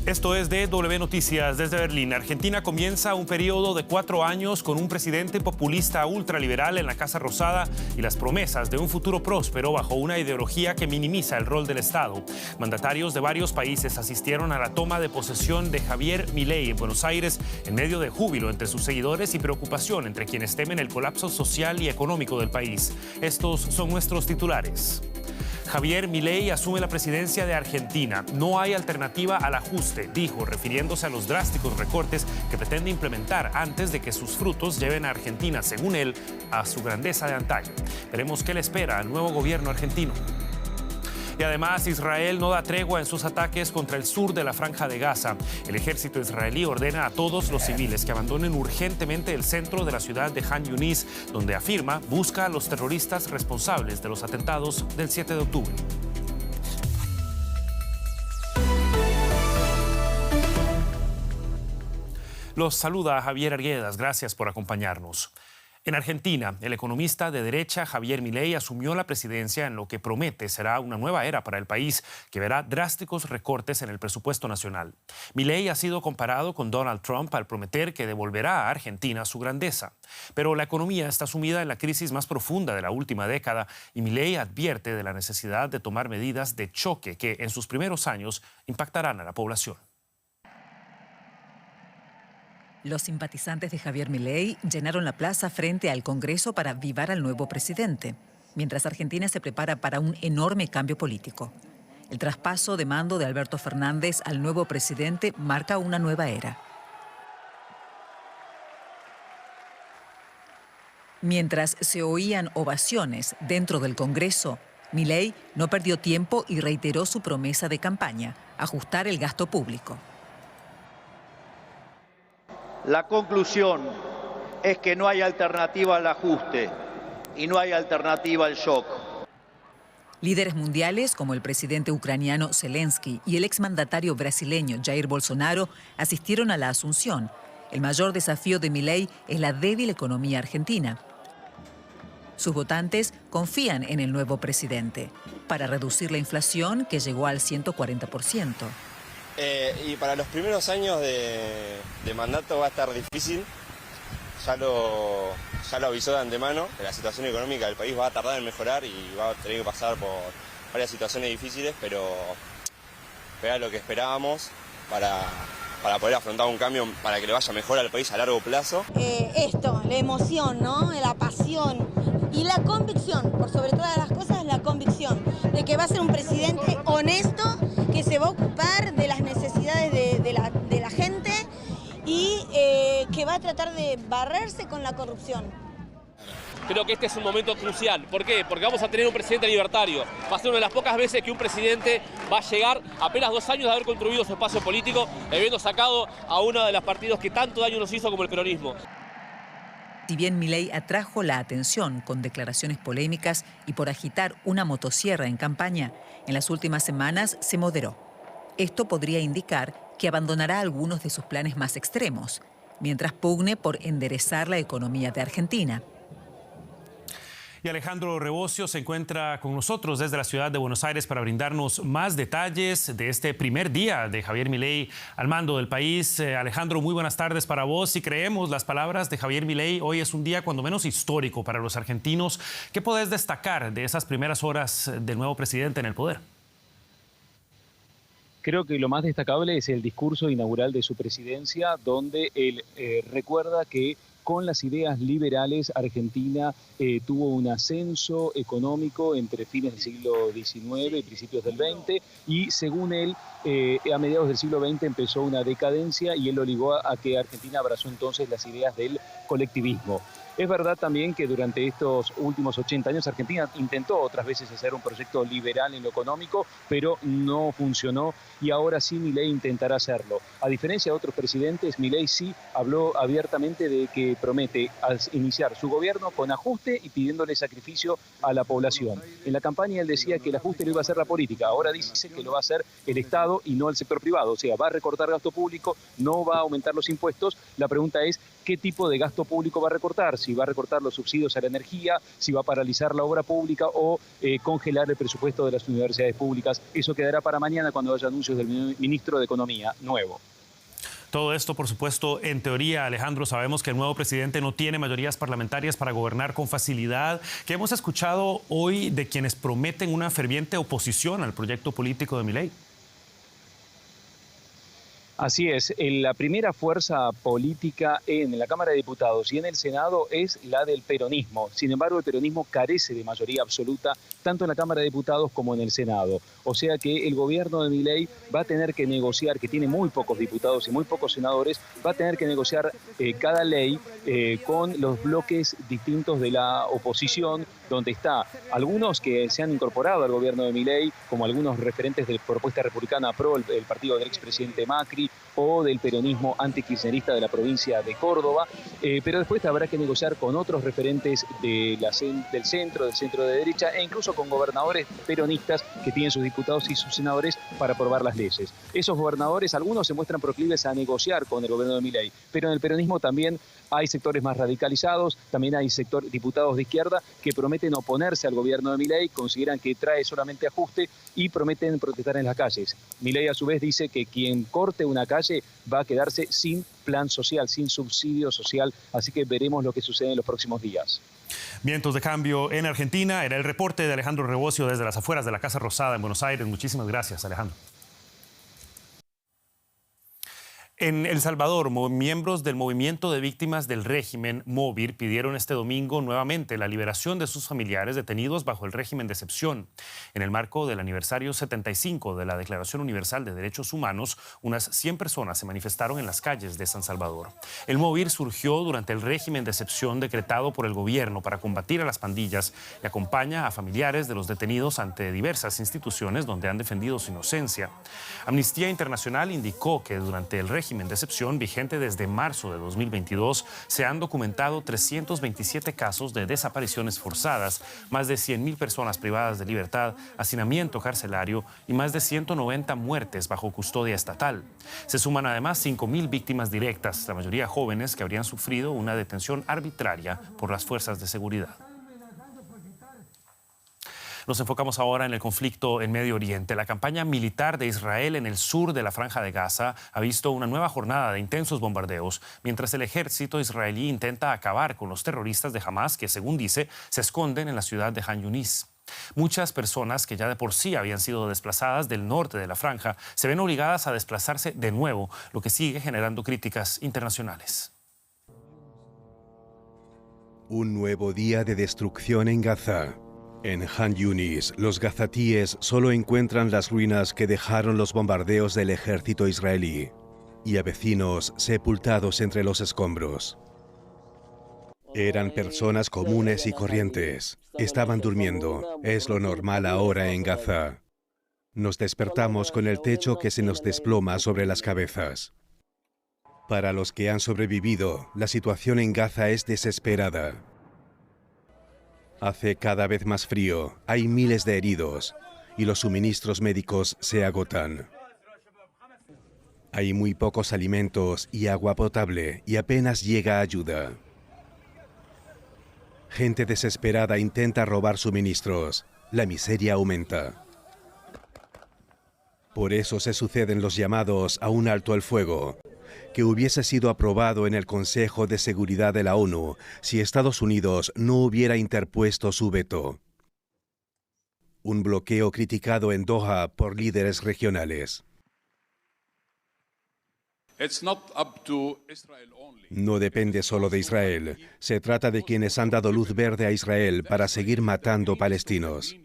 Esto es DW Noticias desde Berlín. Argentina comienza un periodo de 4 años con un presidente populista ultraliberal en la Casa Rosada y las promesas de un futuro próspero bajo una ideología que minimiza el rol del Estado. Mandatarios de varios países asistieron a la toma de posesión de Javier Milei en Buenos Aires en medio de júbilo entre sus seguidores y preocupación entre quienes temen el colapso social y económico del país. Estos son nuestros titulares. Javier Milei asume la presidencia de Argentina. No hay alternativa al ajuste, dijo, refiriéndose a los drásticos recortes que pretende implementar antes de que sus frutos lleven a Argentina, según él, a su grandeza de antaño. Veremos qué le espera al nuevo gobierno argentino. Y además, Israel no da tregua en sus ataques contra el sur de la Franja de Gaza. El ejército israelí ordena a todos los civiles que abandonen urgentemente el centro de la ciudad de Han Yunis, donde afirma busca a los terroristas responsables de los atentados del 7 de octubre. Los saluda Javier Arguedas. Gracias por acompañarnos. En Argentina, el economista de derecha Javier Milei asumió la presidencia en lo que promete será una nueva era para el país que verá drásticos recortes en el presupuesto nacional. Milei ha sido comparado con Donald Trump al prometer que devolverá a Argentina su grandeza. Pero la economía está sumida en la crisis más profunda de la última década y Milei advierte de la necesidad de tomar medidas de choque que en sus primeros años impactarán a la población. Los simpatizantes de Javier Milei llenaron la plaza frente al Congreso para avivar al nuevo presidente, mientras Argentina se prepara para un enorme cambio político. El traspaso de mando de Alberto Fernández al nuevo presidente marca una nueva era. Mientras se oían ovaciones dentro del Congreso, Milei no perdió tiempo y reiteró su promesa de campaña: ajustar el gasto público. La conclusión es que no hay alternativa al ajuste y no hay alternativa al shock. Líderes mundiales como el presidente ucraniano Zelensky y el exmandatario brasileño Jair Bolsonaro asistieron a la asunción. El mayor desafío de Milei es la débil economía argentina. Sus votantes confían en el nuevo presidente para reducir la inflación, que llegó al 140%. Y para los primeros años de mandato va a estar difícil, ya lo avisó de antemano, que la situación económica del país va a tardar en mejorar y va a tener que pasar por varias situaciones difíciles, pero era lo que esperábamos para poder afrontar un cambio, para que le vaya mejor al país a largo plazo. La emoción, ¿no? La pasión y la convicción, por sobre todas las cosas, la convicción de que va a ser un presidente honesto, que se va a ocupar de las necesidades de la gente y que va a tratar de barrerse con la corrupción. Creo que este es un momento crucial. ¿Por qué? Porque vamos a tener un presidente libertario. Va a ser una de las pocas veces que un presidente va a llegar a apenas 2 años de haber construido su espacio político, habiendo sacado a uno de los partidos que tanto daño nos hizo como el peronismo. Si bien Milei atrajo la atención con declaraciones polémicas y por agitar una motosierra en campaña, en las últimas semanas se moderó. Esto podría indicar que abandonará algunos de sus planes más extremos, mientras pugne por enderezar la economía de Argentina. Y Alejandro Rebocio se encuentra con nosotros desde la ciudad de Buenos Aires para brindarnos más detalles de este primer día de Javier Milei al mando del país. Alejandro, muy buenas tardes para vos. Si creemos las palabras de Javier Milei, hoy es un día cuando menos histórico para los argentinos. ¿Qué podés destacar de esas primeras horas del nuevo presidente en el poder? Creo que lo más destacable es el discurso inaugural de su presidencia, donde él recuerda que con las ideas liberales, Argentina tuvo un ascenso económico entre fines del siglo XIX y principios del XX, y según él, a mediados del siglo XX empezó una decadencia y él lo ligó a que Argentina abrazó entonces las ideas del colectivismo. Es verdad también que durante estos últimos 80 años Argentina intentó otras veces hacer un proyecto liberal en lo económico, pero no funcionó y ahora sí Milei intentará hacerlo. A diferencia de otros presidentes, Milei sí habló abiertamente de que promete iniciar su gobierno con ajuste y pidiéndole sacrificio a la población. En la campaña él decía que el ajuste lo iba a hacer la política, ahora dice que lo va a hacer el Estado y no el sector privado, o sea, va a recortar gasto público, no va a aumentar los impuestos. La pregunta es, ¿qué tipo de gasto público va a recortar? si va a recortar los subsidios a la energía, si va a paralizar la obra pública o congelar el presupuesto de las universidades públicas. Eso quedará para mañana cuando haya anuncios del ministro de Economía nuevo. Todo esto, por supuesto, en teoría, Alejandro, sabemos que el nuevo presidente no tiene mayorías parlamentarias para gobernar con facilidad. ¿Qué hemos escuchado hoy de quienes prometen una ferviente oposición al proyecto político de Milei? Así es, la primera fuerza política en la Cámara de Diputados y en el Senado es la del peronismo. Sin embargo, el peronismo carece de mayoría absoluta tanto en la Cámara de Diputados como en el Senado. O sea que el gobierno de Milei va a tener que negociar, que tiene muy pocos diputados y muy pocos senadores, va a tener que negociar cada ley con los bloques distintos de la oposición, donde está algunos que se han incorporado al gobierno de Milei, como algunos referentes de Propuesta Republicana PRO, el partido del expresidente Macri, o del peronismo antikirchnerista de la provincia de Córdoba, pero después habrá que negociar con otros referentes del centro de derecha, e incluso con gobernadores peronistas que tienen sus diputados y sus senadores para aprobar las leyes. Esos gobernadores, algunos se muestran proclives a negociar con el gobierno de Milei, pero en el peronismo también hay sectores más radicalizados, también hay diputados de izquierda que prometen oponerse al gobierno de Milei, consideran que trae solamente ajuste y prometen protestar en las calles. Milei a su vez dice que quien corte una calle va a quedarse sin plan social, sin subsidio social, así que veremos lo que sucede en los próximos días. Vientos de cambio en Argentina. Era el reporte de Alejandro Rebocio desde las afueras de la Casa Rosada en Buenos Aires. Muchísimas gracias, Alejandro. En El Salvador, miembros del movimiento de víctimas del régimen, MOVIR, pidieron este domingo nuevamente la liberación de sus familiares detenidos bajo el régimen de excepción. En el marco del aniversario 75 de la Declaración Universal de Derechos Humanos, unas 100 personas se manifestaron en las calles de San Salvador. El MOVIR surgió durante el régimen de excepción decretado por el gobierno para combatir a las pandillas y acompaña a familiares de los detenidos ante diversas instituciones donde han defendido su inocencia. Amnistía Internacional indicó que durante el régimen de excepción vigente desde marzo de 2022 se han documentado 327 casos de desapariciones forzadas, más de 100.000 personas privadas de libertad, hacinamiento carcelario y más de 190 muertes bajo custodia estatal. Se suman además 5.000 víctimas directas, la mayoría jóvenes que habrían sufrido una detención arbitraria por las fuerzas de seguridad. Nos enfocamos ahora en el conflicto en Medio Oriente. La campaña militar de Israel en el sur de la Franja de Gaza ha visto una nueva jornada de intensos bombardeos, mientras el ejército israelí intenta acabar con los terroristas de Hamas que, según dice, se esconden en la ciudad de Han Yunis. Muchas personas que ya de por sí habían sido desplazadas del norte de la franja se ven obligadas a desplazarse de nuevo, lo que sigue generando críticas internacionales. Un nuevo día de destrucción en Gaza. En Han Yunis, los gazatíes solo encuentran las ruinas que dejaron los bombardeos del ejército israelí y a vecinos sepultados entre los escombros. Eran personas comunes y corrientes. Estaban durmiendo. Es lo normal ahora en Gaza. Nos despertamos con el techo que se nos desploma sobre las cabezas. Para los que han sobrevivido, la situación en Gaza es desesperada. Hace cada vez más frío, hay miles de heridos y los suministros médicos se agotan. Hay muy pocos alimentos y agua potable y apenas llega ayuda. Gente desesperada intenta robar suministros. La miseria aumenta. Por eso se suceden los llamados a un alto el fuego, que hubiese sido aprobado en el Consejo de Seguridad de la ONU si Estados Unidos no hubiera interpuesto su veto. Un bloqueo criticado en Doha por líderes regionales. No depende solo de Israel. Se trata de quienes han dado luz verde a Israel para seguir matando palestinos.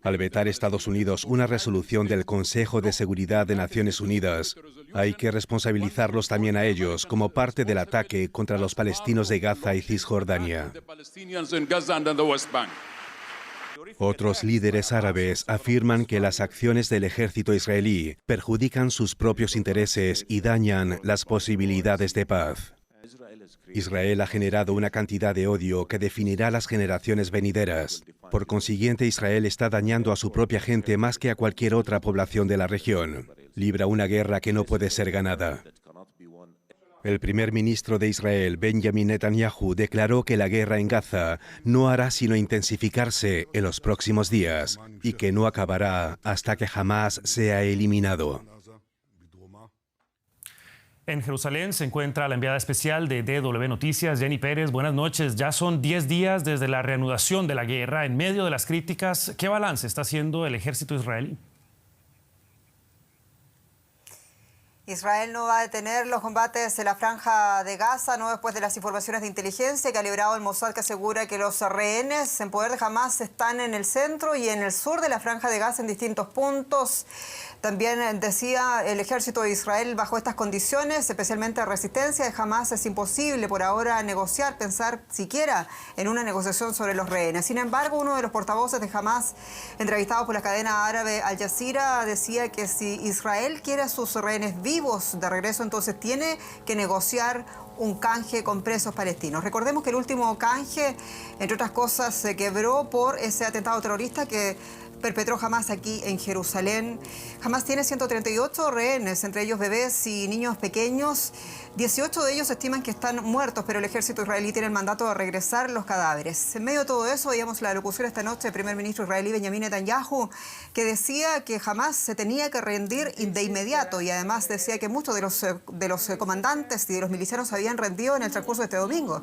Al vetar Estados Unidos una resolución del Consejo de Seguridad de Naciones Unidas, hay que responsabilizarlos también a ellos como parte del ataque contra los palestinos de Gaza y Cisjordania. Otros líderes árabes afirman que las acciones del ejército israelí perjudican sus propios intereses y dañan las posibilidades de paz. Israel ha generado una cantidad de odio que definirá las generaciones venideras. Por consiguiente, Israel está dañando a su propia gente más que a cualquier otra población de la región. Libra una guerra que no puede ser ganada. El primer ministro de Israel, Benjamin Netanyahu, declaró que la guerra en Gaza no hará sino intensificarse en los próximos días y que no acabará hasta que Hamás sea eliminado. En Jerusalén se encuentra la enviada especial de DW Noticias, Jenny Pérez. Buenas noches. Ya son 10 días desde la reanudación de la guerra. En medio de las críticas, ¿qué balance está haciendo el ejército israelí? Israel no va a detener los combates en la franja de Gaza, no después de las informaciones de inteligencia que ha librado el Mossad, que asegura que los rehenes en poder de Hamás están en el centro y en el sur de la franja de Gaza en distintos puntos. También decía el ejército de Israel, bajo estas condiciones, especialmente de resistencia de Hamás, es imposible por ahora negociar, pensar siquiera en una negociación sobre los rehenes. Sin embargo, uno de los portavoces de Hamás, entrevistado por la cadena árabe Al Jazeera, decía que si Israel quiere a sus rehenes vivos de regreso, entonces tiene que negociar un canje con presos palestinos. Recordemos que el último canje, entre otras cosas, se quebró por ese atentado terrorista que perpetró Hamás aquí en Jerusalén. Hamás tiene 138 rehenes, entre ellos bebés y niños pequeños. 18 de ellos estiman que están muertos, pero el ejército israelí tiene el mandato de regresar los cadáveres. En medio de todo eso, veíamos la locución esta noche del primer ministro israelí Benjamin Netanyahu, que decía que Hamás se tenía que rendir de inmediato, y además decía que muchos de los comandantes y de los milicianos se habían rendido en el transcurso de este domingo.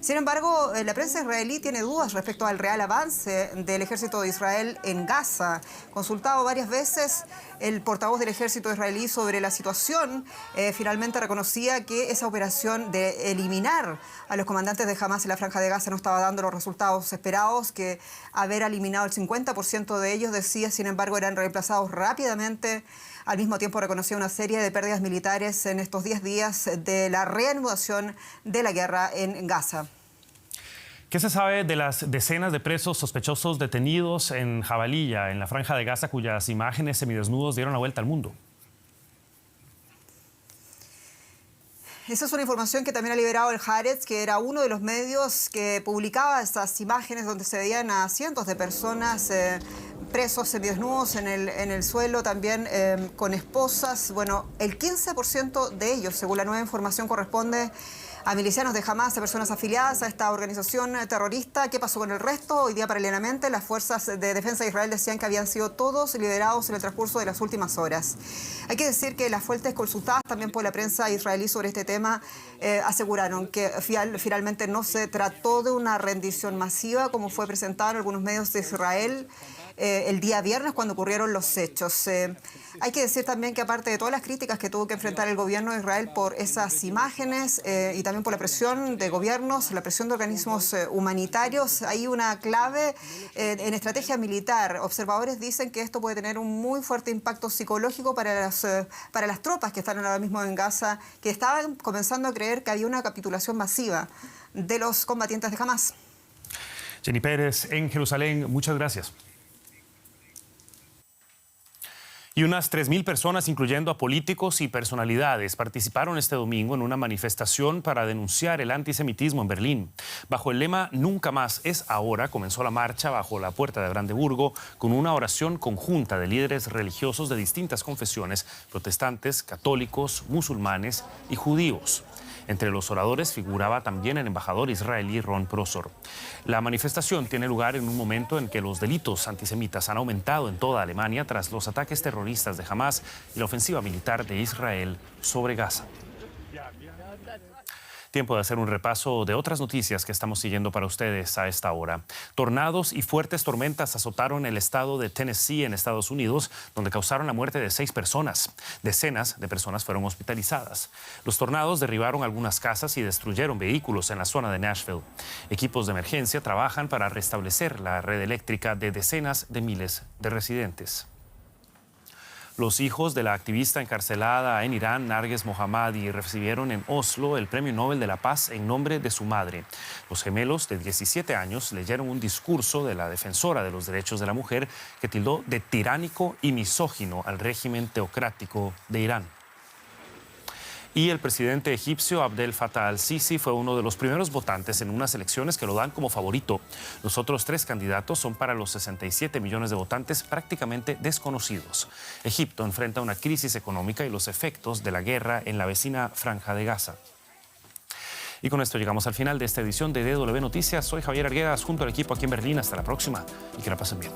Sin embargo, la prensa israelí tiene dudas respecto al real avance del ejército de Israel en Gaza. Consultado varias veces, el portavoz del ejército israelí sobre la situación finalmente reconocía que esa operación de eliminar a los comandantes de Hamás en la franja de Gaza no estaba dando los resultados esperados, que haber eliminado el 50% de ellos, decía, sin embargo, eran reemplazados rápidamente. Al mismo tiempo reconocía una serie de pérdidas militares en estos 10 días de la reanudación de la guerra en Gaza. ¿Qué se sabe de las decenas de presos sospechosos detenidos en Jabalilla, en la franja de Gaza, cuyas imágenes semidesnudos dieron la vuelta al mundo? Esa es una información que también ha liberado el Haaretz, que era uno de los medios que publicaba estas imágenes donde se veían a cientos de personas presos semidesnudos en el suelo, también con esposas. Bueno, el 15% de ellos, según la nueva información, corresponde a milicianos de Hamás, a personas afiliadas a esta organización terrorista. ¿Qué pasó con el resto? Hoy día, paralelamente, las fuerzas de defensa de Israel decían que habían sido todos liberados en el transcurso de las últimas horas. Hay que decir que las fuentes consultadas también por la prensa israelí sobre este tema aseguraron que finalmente no se trató de una rendición masiva, como fue presentado en algunos medios de Israel el día viernes cuando ocurrieron los hechos. Hay que decir también que, aparte de todas las críticas que tuvo que enfrentar el gobierno de Israel por esas imágenes y también por la presión de gobiernos, la presión de organismos humanitarios, hay una clave en estrategia militar. Observadores dicen que esto puede tener un muy fuerte impacto psicológico para las tropas que están ahora mismo en Gaza, que estaban comenzando a creer que había una capitulación masiva de los combatientes de Hamás. Jenny Pérez, en Jerusalén, muchas gracias. Y unas 3.000 personas, incluyendo a políticos y personalidades, participaron este domingo en una manifestación para denunciar el antisemitismo en Berlín. Bajo el lema "Nunca más es ahora", comenzó la marcha bajo la puerta de Brandeburgo con una oración conjunta de líderes religiosos de distintas confesiones: protestantes, católicos, musulmanes y judíos. Entre los oradores figuraba también el embajador israelí Ron Prosor. La manifestación tiene lugar en un momento en que los delitos antisemitas han aumentado en toda Alemania tras los ataques terroristas de Hamás y la ofensiva militar de Israel sobre Gaza. Tiempo de hacer un repaso de otras noticias que estamos siguiendo para ustedes a esta hora. Tornados y fuertes tormentas azotaron el estado de Tennessee en Estados Unidos, donde causaron la muerte de 6 personas. Decenas de personas fueron hospitalizadas. Los tornados derribaron algunas casas y destruyeron vehículos en la zona de Nashville. Equipos de emergencia trabajan para restablecer la red eléctrica de decenas de miles de residentes. Los hijos de la activista encarcelada en Irán, Narges Mohammadi, recibieron en Oslo el Premio Nobel de la Paz en nombre de su madre. Los gemelos de 17 años leyeron un discurso de la defensora de los derechos de la mujer que tildó de tiránico y misógino al régimen teocrático de Irán. Y el presidente egipcio Abdel Fattah al-Sisi fue uno de los primeros votantes en unas elecciones que lo dan como favorito. Los otros 3 candidatos son para los 67 millones de votantes prácticamente desconocidos. Egipto enfrenta una crisis económica y los efectos de la guerra en la vecina Franja de Gaza. Y con esto llegamos al final de esta edición de DW Noticias. Soy Javier Arguedas, junto al equipo aquí en Berlín. Hasta la próxima y que la pasen bien.